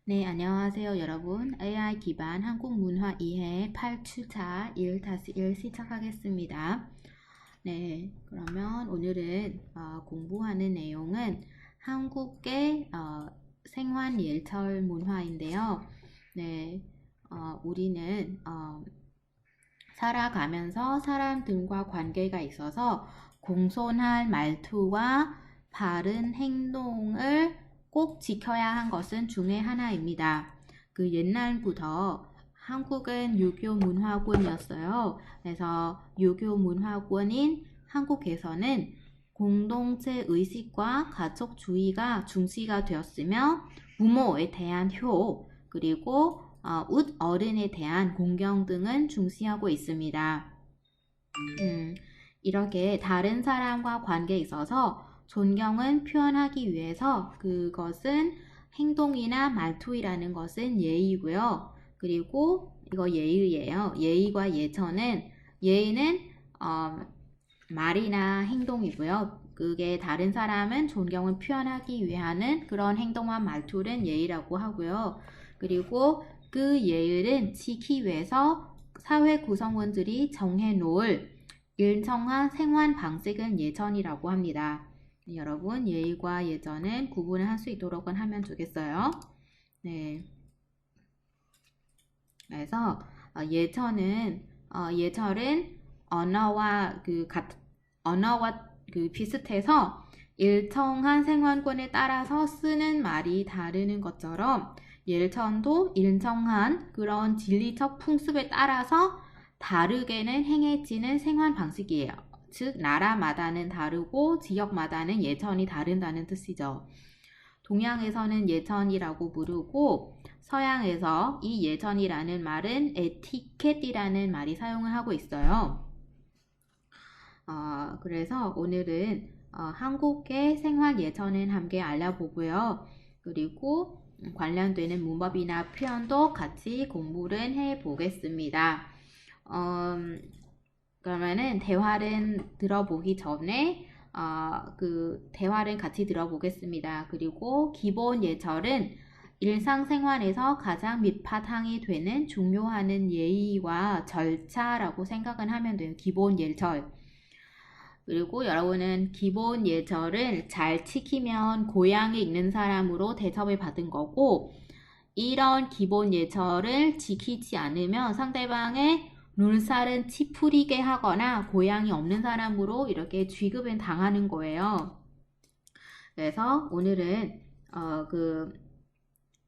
네, 안녕하세요, 여러분. AI 기반 한국 문화 이해 8주차 1-1 시작하겠습니다. 네, 그러면 오늘은 공부하는 내용은 한국의 생활 예절 문화인데요. 네, 우리는 살아가면서 사람들과 관계가 있어서 공손한 말투와 바른 행동을 꼭 지켜야 한 것은 중에 하나입니다. 그 옛날부터 한국은 유교 문화권이었어요. 그래서 유교 문화권인 한국에서는 공동체 의식과 가족주의가 중시가 되었으며 부모에 대한 효, 그리고 어른에 대한 공경 등은 중시하고 있습니다. 이렇게 다른 사람과 관계에 있어서 존경은 표현하기 위해서 그것은 행동이나 말투이라는 것은 예의고요. 그리고 이거 예의예요. 예의과 예천은 예의는 말이나 행동이고요. 그게 다른 사람은 존경을 표현하기 위한 그런 행동과 말투를 예의라고 하고요. 그리고 그 예의를 지키기 위해서 사회 구성원들이 정해놓을 일정한 생활 방식은 예전이라고 합니다. 여러분, 예의과 예전은 구분을 할 수 있도록 하면 좋겠어요. 네. 그래서 예전은 언어와 언어와 비슷해서 일정한 생활권에 따라서 쓰는 말이 다르는 것처럼 예전도 일정한 그런 진리적 풍습에 따라서 다르게는 행해지는 생활 방식이에요. 즉 나라마다는 다르고 지역마다는 예전이 다른다는 뜻이죠. 동양에서는 예전이라고 부르고 서양에서 이 예전이라는 말은 에티켓이라는 말이 사용을 하고 있어요. 그래서 오늘은 한국의 생활 예전을 함께 알아보고요. 그리고 관련되는 문법이나 표현도 같이 공부를 해보겠습니다. 그러면은 대화를 들어보기 전에 그 대화를 같이 들어보겠습니다. 그리고 기본 예절은 일상생활에서 가장 밑바탕이 되는 중요한 예의와 절차라고 생각은 하면 돼요. 기본 예절. 그리고 여러분은 기본 예절을 잘 지키면 고향에 있는 사람으로 대접을 받은 거고, 이런 기본 예절을 지키지 않으면 상대방의 눈살은 찌푸리게 하거나 고향이 없는 사람으로 이렇게 취급을 당하는 거예요. 그래서 오늘은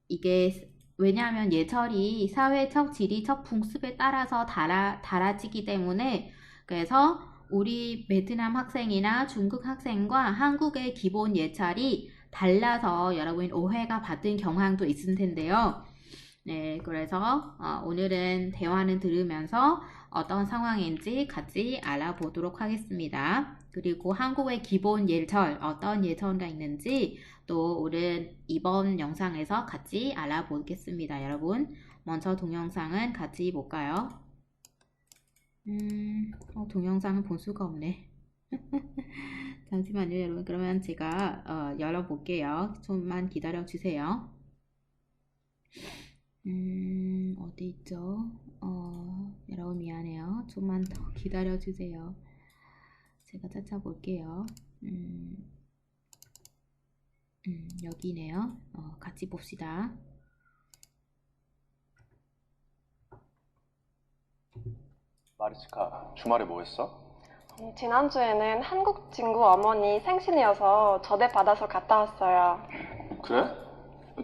이게 왜냐하면 예절이 사회적, 지리적 풍습에 따라서 달라지기 때문에 그래서 우리 베트남 학생이나 중국 학생과 한국의 기본 예절이 달라서 여러분 오해가 받은 경향도 있을 텐데요. 네, 그래서 오늘은 대화는 들으면서 어떤 상황인지 같이 알아보도록 하겠습니다. 그리고 한국의 기본 예절, 어떤 예절가 있는지 또 우리 이번 영상에서 같이 알아보겠습니다. 여러분, 먼저 동영상은 같이 볼까요? 동영상은 볼 수가 없네. 잠시만요, 여러분. 그러면 제가 열어볼게요. 좀만 기다려주세요. 어디 있죠? 여러분 미안해요. 좀만 더 기다려주세요. 제가 찾아볼게요. 여기네요. 같이 봅시다. 마리치카, 주말에 뭐 했어? 지난주에는 한국 친구 어머니 생신이어서 초대받아서 갔다 왔어요. 그래?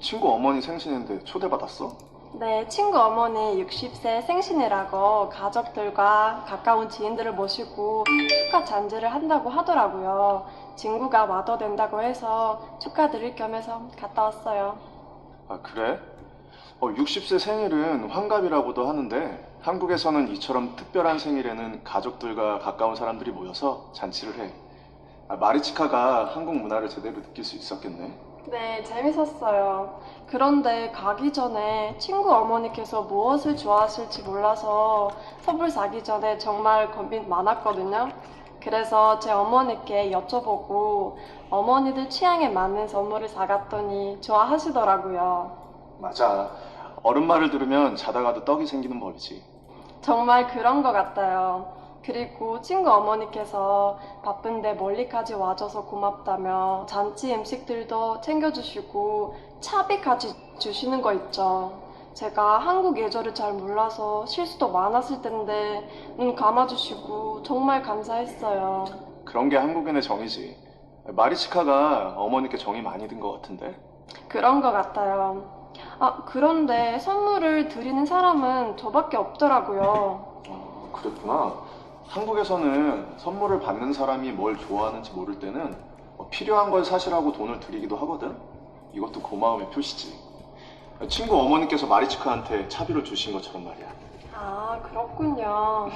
친구 어머니 생신인데 초대받았어? 네, 친구 어머니 60세 생신이라고 가족들과 가까운 지인들을 모시고 축하 잔치를 한다고 하더라고요. 친구가 와도 된다고 해서 축하드릴 겸해서 갔다 왔어요. 아, 그래? 60세 생일은 환갑이라고도 하는데 한국에서는 이처럼 특별한 생일에는 가족들과 가까운 사람들이 모여서 잔치를 해. 마리치카가 한국 문화를 제대로 느낄 수 있었겠네. 네, 재밌었어요. 그런데 가기 전에 친구 어머니께서 무엇을 좋아하실지 몰라서 선물 사기 전에 정말 고민 많았거든요. 그래서 제 어머니께 여쭤보고 어머니들 취향에 맞는 선물을 사갔더니 좋아하시더라고요. 맞아. 어른 말을 들으면 자다가도 떡이 생기는 법이지. 정말 그런 것 같아요. 그리고 친구 어머니께서 바쁜데 멀리까지 와줘서 고맙다며 잔치 음식들도 챙겨주시고 차비까지 주시는 거 있죠. 제가 한국 예절을 잘 몰라서 실수도 많았을 텐데 눈 감아주시고 정말 감사했어요. 그런 게 한국인의 정이지. 마리치카가 어머니께 정이 많이 든 것 같은데? 그런 것 같아요. 아, 그런데 선물을 드리는 사람은 저밖에 없더라고요. 그랬구나. 한국에서는 선물을 받는 사람이 뭘 좋아하는지 모를 때는 필요한 걸 사시라고 돈을 드리기도 하거든? 이것도 고마움의 표시지. 친구 어머니께서 마리치카한테 차비를 주신 것처럼 말이야. 아, 그렇군요.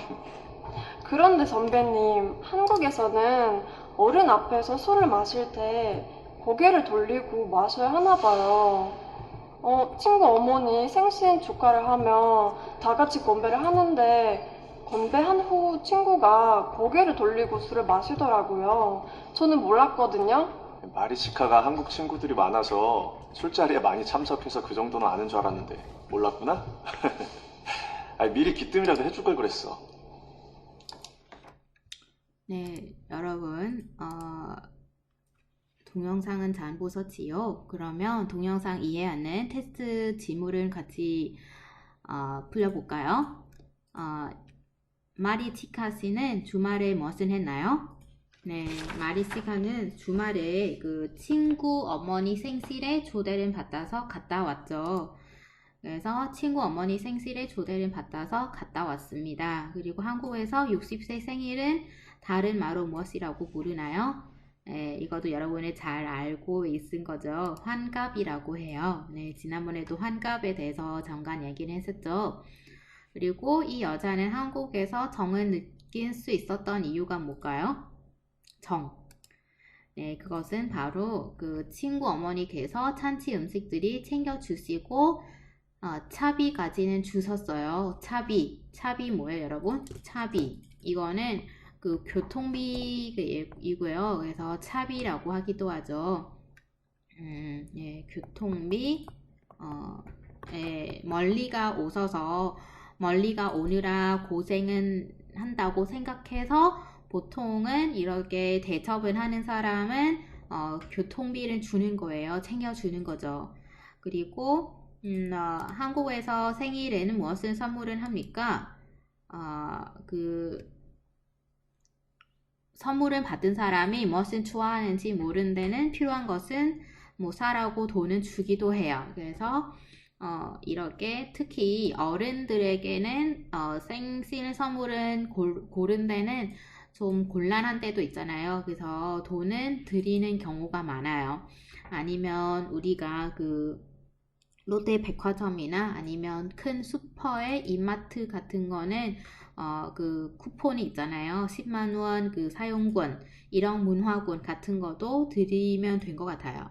그런데 선배님, 한국에서는 어른 앞에서 술을 마실 때 고개를 돌리고 마셔야 하나 봐요. 친구 어머니 생신 축하를 하며 다 같이 건배를 하는데 건배한 후 친구가 고개를 돌리고 술을 마시더라고요. 저는 몰랐거든요. 마리치카가 한국 친구들이 많아서 술자리에 많이 참석해서 그 정도는 아는 줄 알았는데 몰랐구나? 아니, 미리 귀뜸이라도 해줄 걸 그랬어. 네, 여러분, 동영상은 잘 보셨지요? 그러면 동영상 이해하는 테스트 지문을 같이 풀려볼까요? 마리치카 씨는 주말에 무엇을 했나요? 네, 마리치카는 주말에 그 친구 어머니 생신에 초대를 받아서 갔다 왔죠. 그래서 친구 어머니 생신에 초대를 받아서 갔다 왔습니다. 그리고 한국에서 60세 생일은 다른 말로 무엇이라고 부르나요? 네, 이것도 여러분이 잘 알고 있은 거죠. 환갑이라고 해요. 네, 지난번에도 환갑에 대해서 잠깐 얘기를 했었죠. 그리고 이 여자는 한국에서 정을 느낄 수 있었던 이유가 뭘까요? 정. 네, 그것은 바로 그 친구 어머니께서 잔치 음식들이 챙겨주시고 차비까지는 주셨어요. 차비 뭐예요, 여러분? 차비. 이거는 그 교통비이고요. 그래서 차비라고 하기도 하죠. 예, 교통비. 멀리가 오셔서 멀리가 오느라 고생은 한다고 생각해서 보통은 이렇게 대접을 하는 사람은 교통비를 주는 거예요. 챙겨주는 거죠. 그리고 한국에서 생일에는 무엇을 선물을 합니까? 그 선물을 받은 사람이 무엇을 좋아하는지 모르는 데는 필요한 것은 뭐 사라고 돈을 주기도 해요. 그래서 이렇게 특히 어른들에게는 생신 선물은 고른 데는 좀 곤란한 때도 있잖아요. 그래서 돈은 드리는 경우가 많아요. 아니면 우리가 그 롯데 백화점이나 아니면 큰 슈퍼의 이마트 같은 거는 그 쿠폰이 있잖아요. 10만 원 그 사용권, 이런 문화권 같은 것도 드리면 된 것 같아요.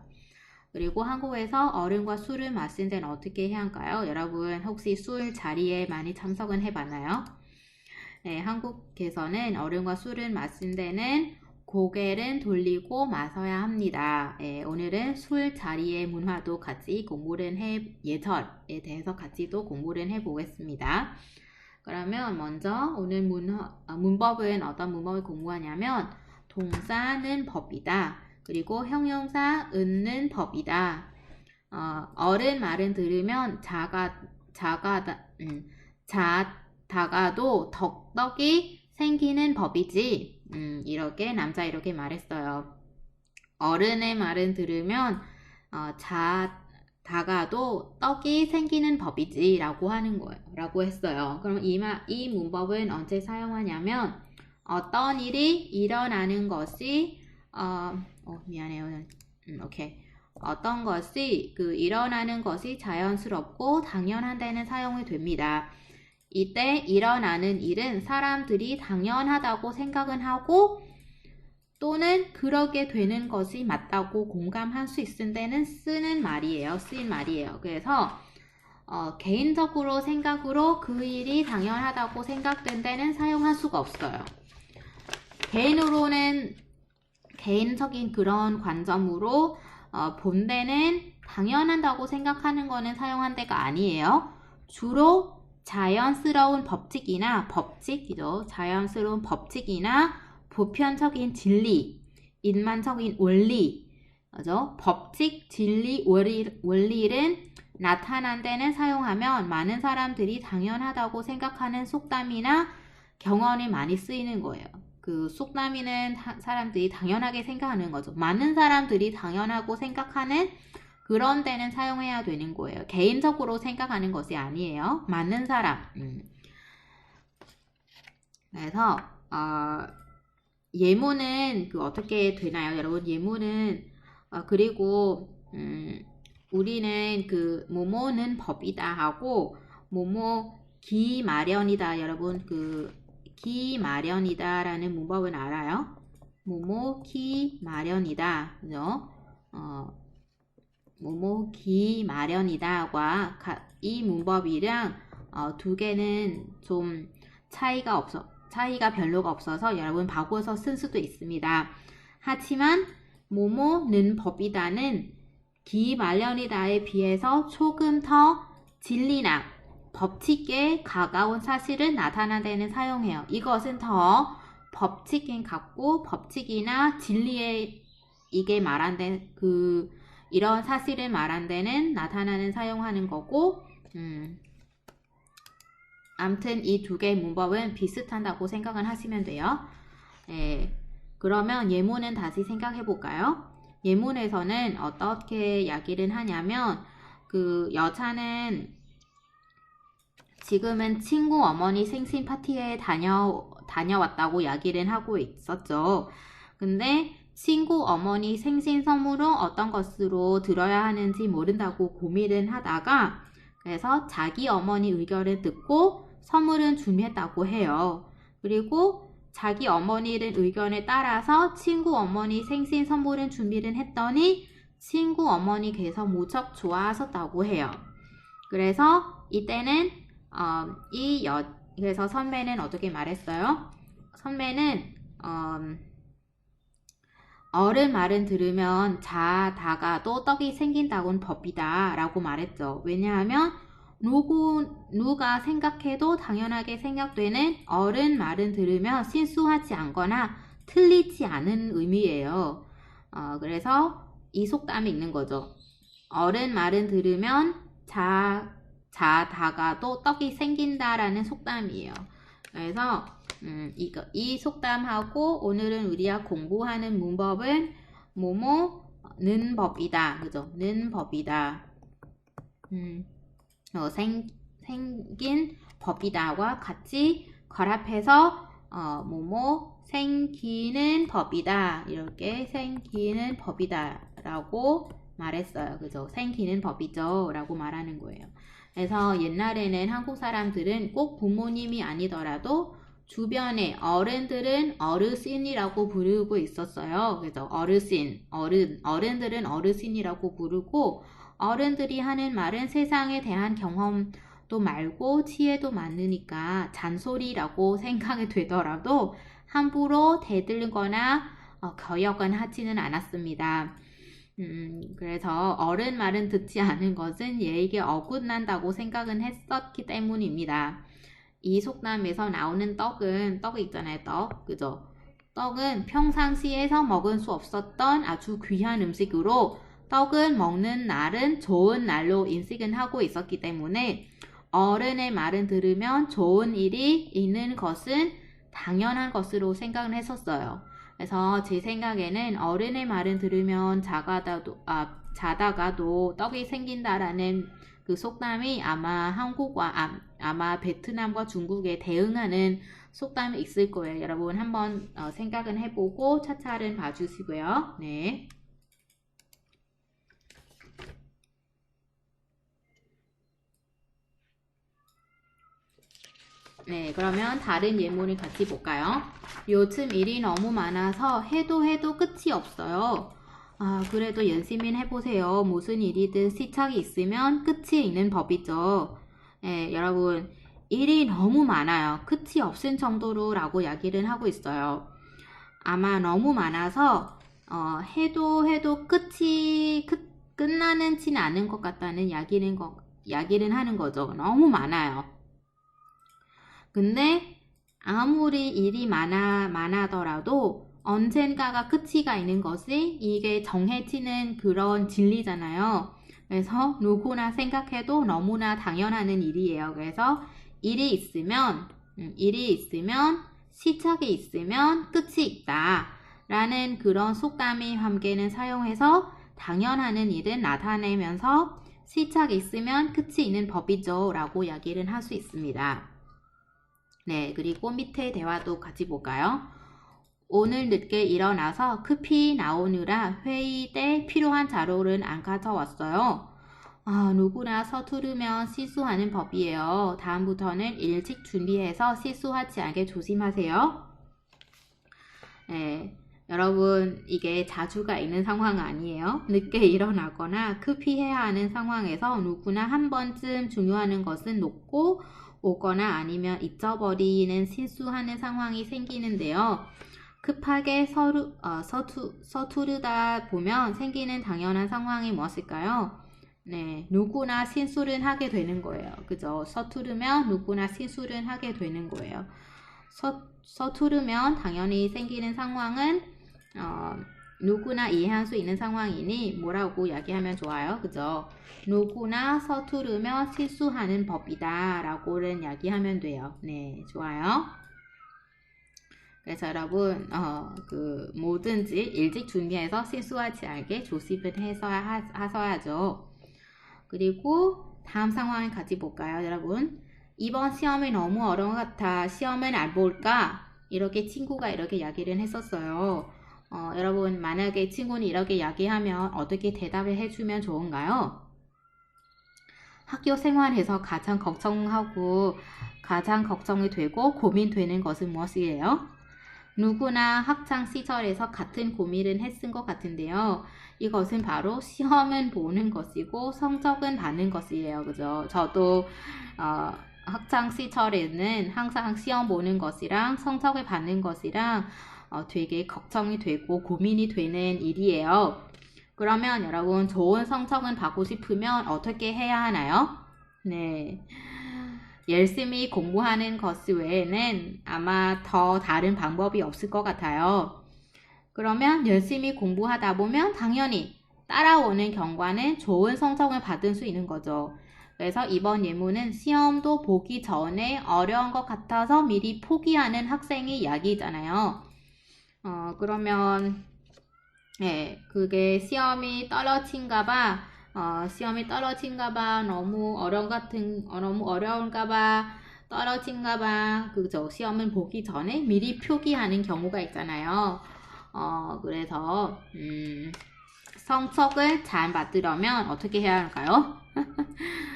그리고 한국에서 어른과 술을 마신 데는 어떻게 해야 할까요? 여러분 혹시 술 자리에 많이 참석은 해봤나요? 네, 한국에서는 어른과 술을 마신 데는 고개를 돌리고 마셔야 합니다. 네, 오늘은 술 자리의 문화도 같이 예절에 대해서 같이 또 공부를 해보겠습니다. 그러면 먼저 오늘 문법은 어떤 문법을 공부하냐면 동사는 법이다. 그리고 형용사 은는 법이다. 어른 말은 들으면 작다가도 떡이 생기는 법이지. 이렇게 남자 이렇게 말했어요. 어른의 말은 들으면 작다가도 떡이 생기는 법이지 라고 하는 거예요. 라고 했어요. 그럼 이 문법은 언제 사용하냐면 어떤 일이 일어나는 것이 미안해요. 오케이. 어떤 것이 일어나는 것이 자연스럽고 당연한 데는 사용이 됩니다. 이때 일어나는 일은 사람들이 당연하다고 생각은 하고 또는 그러게 되는 것이 맞다고 공감할 수 있을 때는 쓰인 말이에요. 그래서 개인적으로 생각으로 그 일이 당연하다고 생각된 데는 사용할 수가 없어요. 개인적인 그런 관점으로 본 데는 당연하다고 생각하는 거는 사용한 데가 아니에요. 주로 자연스러운 법칙이나 법칙이죠. 자연스러운 법칙이나 보편적인 진리, 일반적인 원리, 그죠? 법칙, 진리, 원리는 나타난 데는 사용하면 많은 사람들이 당연하다고 생각하는 속담이나 경언이 많이 쓰이는 거예요. 그 속담이는 사람들이 당연하게 생각하는 거죠. 많은 사람들이 당연하고 생각하는 그런 데는 사용해야 되는 거예요. 개인적으로 생각하는 것이 아니에요. 많은 사람. 그래서 예문은 어떻게 되나요, 여러분? 예문은 그리고 우리는 뭐뭐는 법이다 하고 뭐뭐 기마련이다, 여러분. 기마련이다라는 문법은 알아요? 뭐뭐 기마련이다, 그죠? 뭐뭐 기마련이다와 이 문법이랑 두 개는 좀 차이가 별로가 없어서 여러분 바꿔서 쓸 수도 있습니다. 하지만 뭐뭐는 법이다는 기마련이다에 비해서 조금 더 진리나 법칙에 가까운 사실을 나타내는 데는 사용해요. 이것은 더 법칙에 가깝고 법칙이나 진리에 이게 말한 데 이런 사실을 말한 데는 나타나는 사용하는 거고, 아무튼 이 두 개의 문법은 비슷하다고 생각을 하시면 돼요. 그러면 예문은 다시 생각해 볼까요? 예문에서는 어떻게 이야기를 하냐면 여자는 지금은 친구 어머니 생신 파티에 다녀왔다고 이야기를 하고 있었죠. 근데 친구 어머니 생신 선물은 어떤 것으로 들어야 하는지 모른다고 고민을 하다가 그래서 자기 어머니 의견을 듣고 선물은 준비했다고 해요. 그리고 자기 어머니의 의견에 따라서 친구 어머니 생신 선물은 준비를 했더니 친구 어머니께서 무척 좋아하셨다고 해요. 그래서 이때는 그래서 선배는 어떻게 말했어요? 선배는 어른 말은 들으면 자다가도 떡이 생긴다고는 법이다 라고 말했죠. 왜냐하면 누가 생각해도 당연하게 생각되는 어른 말은 들으면 실수하지 않거나 틀리지 않은 의미예요. 그래서 이 속담이 있는 거죠. 어른 말은 들으면 자다가도 떡이 생긴다라는 속담이에요. 그래서 이 속담하고 오늘은 우리가 공부하는 문법은 뭐뭐는 법이다, 그죠? 는 법이다. 생긴 법이다와 같이 결합해서 뭐뭐 생기는 법이다, 이렇게 생기는 법이다라고 말했어요, 그죠? 생기는 법이죠 라고 말하는 거예요. 그래서 옛날에는 한국 사람들은 꼭 부모님이 아니더라도 주변에 어른들은 어르신이라고 부르고 있었어요. 그래서 어른들은 어르신이라고 부르고, 어른들이 하는 말은 세상에 대한 경험도 많고 지혜도 많으니까 잔소리라고 생각이 되더라도 함부로 대들거나 거역은 하지는 않았습니다. 그래서 어른 말은 듣지 않은 것은 예의에 어긋난다고 생각은 했었기 때문입니다. 이 속담에서 나오는 떡 있잖아요, 떡, 그죠? 떡은 평상시에서 먹을 수 없었던 아주 귀한 음식으로 떡을 먹는 날은 좋은 날로 인식은 하고 있었기 때문에 어른의 말은 들으면 좋은 일이 있는 것은 당연한 것으로 생각을 했었어요. 그래서 제 생각에는 어른의 말은 들으면 자다가도 떡이 생긴다라는 그 속담이 아마 한국과 아마 베트남과 중국에 대응하는 속담이 있을 거예요. 여러분 한번 생각은 해보고 차차를 봐주시고요. 네. 네, 그러면 다른 예문을 같이 볼까요? 요즘 일이 너무 많아서 해도 끝이 없어요. 그래도 열심히 해보세요. 무슨 일이든 시작이 있으면 끝이 있는 법이죠. 네, 여러분, 일이 너무 많아요. 끝이 없을 정도로 라고 이야기를 하고 있어요. 아마 너무 많아서 해도 끝나는지는 않은 것 같다는 야기는 하는 거죠. 너무 많아요. 근데 아무리 일이 많아더라도 언젠가가 끝이가 있는 것이 이게 정해지는 그런 진리잖아요. 그래서 누구나 생각해도 너무나 당연한 일이에요. 그래서 일이 있으면 시작이 있으면 끝이 있다 라는 그런 속담이 함께는 사용해서 당연한 일은 나타내면서 시작이 있으면 끝이 있는 법이죠 라고 이야기를 할 수 있습니다. 네, 그리고 밑에 대화도 같이 볼까요? 오늘 늦게 일어나서 급히 나오느라 회의 때 필요한 자료를 안 가져왔어요. 누구나 서투르면 실수하는 법이에요. 다음부터는 일찍 준비해서 실수하지 않게 조심하세요. 네, 여러분 이게 자주가 있는 상황 아니에요? 늦게 일어나거나 급히 해야 하는 상황에서 누구나 한 번쯤 중요한 것은 놓고 오거나 아니면 잊어버리는 실수하는 상황이 생기는데요. 급하게 서투르다 보면 생기는 당연한 상황이 무엇일까요? 네, 누구나 실수를 하게 되는 거예요. 그죠? 서투르면 누구나 실수를 하게 되는 거예요. 서투르면 당연히 생기는 상황은 누구나 이해할 수 있는 상황이니 뭐라고 이야기하면 좋아요? 그죠? 누구나 서투르면 실수하는 법이다 라고는 이야기하면 돼요. 네, 좋아요. 그래서 여러분 뭐든지 일찍 준비해서 실수하지 않게 조심을 해서 하셔야죠. 그리고 다음 상황을 같이 볼까요, 여러분? 이번 시험이 너무 어려운 것 같아. 시험은 안 볼까? 이렇게 친구가 이렇게 이야기를 했었어요. 여러분 만약에 친구는 이렇게 이야기하면 어떻게 대답을 해주면 좋은가요? 학교 생활에서 가장 걱정이 되고 고민되는 것은 무엇이에요? 누구나 학창 시절에서 같은 고민을 했은 것 같은데요. 이것은 바로 시험은 보는 것이고 성적은 받는 것이에요. 그죠? 저도 학창 시절에는 항상 시험 보는 것이랑 성적을 받는 것이랑 되게 걱정이 되고 고민이 되는 일이에요. 그러면 여러분 좋은 성적을 받고 싶으면 어떻게 해야 하나요? 네. 열심히 공부하는 것 외에는 아마 더 다른 방법이 없을 것 같아요. 그러면 열심히 공부하다 보면 당연히 따라오는 결과는 좋은 성적을 받을 수 있는 거죠. 그래서 이번 예문은 시험도 보기 전에 어려운 것 같아서 미리 포기하는 학생의 이야기잖아요. 그러면 네, 그게 시험이 떨어진가 봐, 너무 어려운가 봐, 떨어진가 봐, 그죠? 시험은 보기 전에 미리 표기하는 경우가 있잖아요. 그래서, 성적을 잘 받으려면 어떻게 해야 할까요?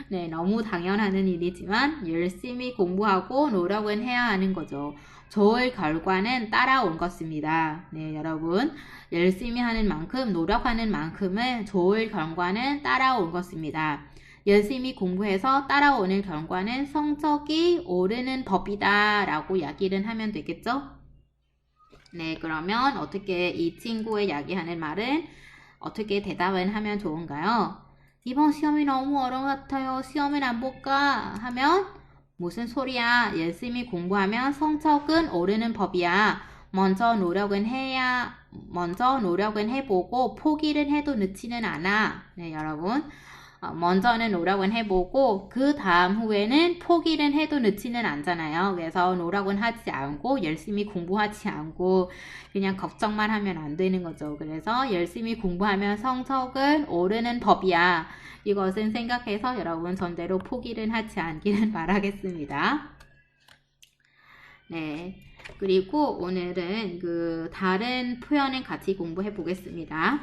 네, 너무 당연한 일이지만 열심히 공부하고 노력은 해야 하는 거죠. 좋을 결과는 따라온 것입니다. 네, 여러분 열심히 하는 만큼 노력하는 만큼은 좋을 결과는 따라온 것입니다. 열심히 공부해서 따라오는 결과는 성적이 오르는 법이다 라고 이야기를 하면 되겠죠? 네, 그러면 어떻게 이 친구의 이야기하는 말은 어떻게 대답을 하면 좋은가요? 이번 시험이 너무 어려운 것 같아요. 시험을 안 볼까? 하면 무슨 소리야? 열심히 공부하면 성적은 오르는 법이야. 먼저 노력은 해보고 포기를 해도 늦지는 않아. 네, 여러분. 먼저는 노력은 해보고 그 다음 후에는 포기를 해도 늦지는 않잖아요. 그래서 노력은 하지 않고 열심히 공부하지 않고 그냥 걱정만 하면 안 되는 거죠. 그래서 열심히 공부하면 성적은 오르는 법이야. 이것은 생각해서 여러분 전대로 포기를 하지 않기를 바라겠습니다. 네. 그리고 오늘은 다른 표현을 같이 공부해 보겠습니다.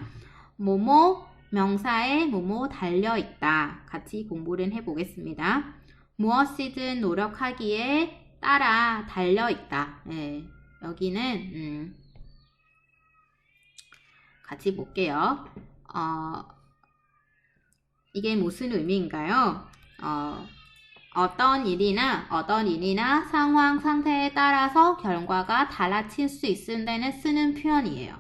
뭐뭐 명사에 뭐뭐 달려있다. 같이 공부를 해보겠습니다. 무엇이든 노력하기에 따라 달려있다. 네, 여기는 같이 볼게요. 이게 무슨 의미인가요? 어떤 일이나 상황, 상태에 따라서 결과가 달라질 수 있을 때는 쓰는 표현이에요.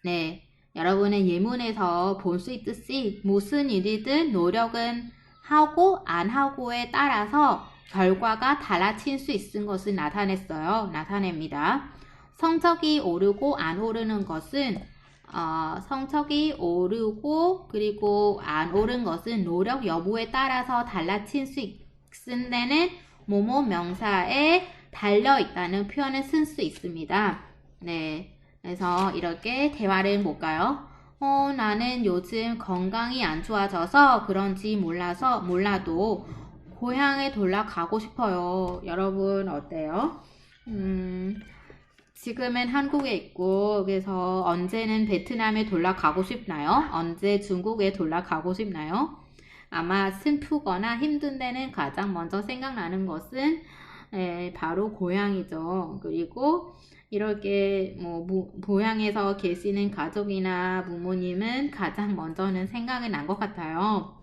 네, 여러분은 예문에서 볼 수 있듯이 무슨 일이든 노력은 하고 안 하고에 따라서 결과가 달라질 수 있는 것을 나타냅니다. 성적이 오르고 안 오르는 것은 성적이 오르고 그리고 안 오른 것은 노력 여부에 따라서 달라질 수 있는 데는 뭐뭐 명사에 달려있다는 표현을 쓸 수 있습니다. 네. 그래서 이렇게 대화를 볼까요? 나는 요즘 건강이 안 좋아져서 그런지 몰라도 고향에 돌아가고 싶어요. 여러분 어때요? 지금은 한국에 있고 그래서 언제는 베트남에 돌아가고 싶나요? 언제 중국에 돌아가고 싶나요? 아마 슬프거나 힘든 데는 가장 먼저 생각나는 것은 바로 고향이죠. 그리고 이렇게 고향에서 계시는 가족이나 부모님은 가장 먼저는 생각이 난 것 같아요.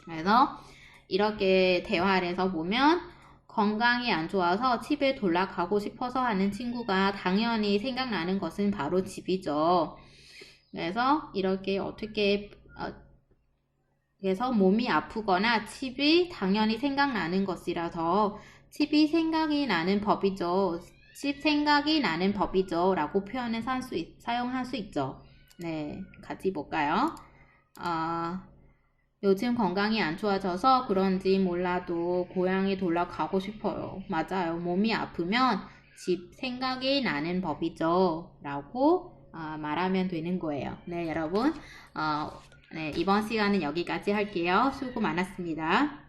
그래서 이렇게 대화를 해서 보면 건강이 안 좋아서 집에 돌아가고 싶어서 하는 친구가 당연히 생각나는 것은 바로 집이죠. 그래서 이렇게 그래서 몸이 아프거나 집이 당연히 생각나는 것이라서 집이 생각이 나는 법이죠. 집 생각이 나는 법이죠. 라고 표현을 사용할 수 있죠. 네, 같이 볼까요? 요즘 건강이 안 좋아져서 그런지 몰라도 고향에 돌아가고 싶어요. 맞아요. 몸이 아프면 집 생각이 나는 법이죠. 라고 말하면 되는 거예요. 네, 여러분. 네, 이번 시간은 여기까지 할게요. 수고 많았습니다.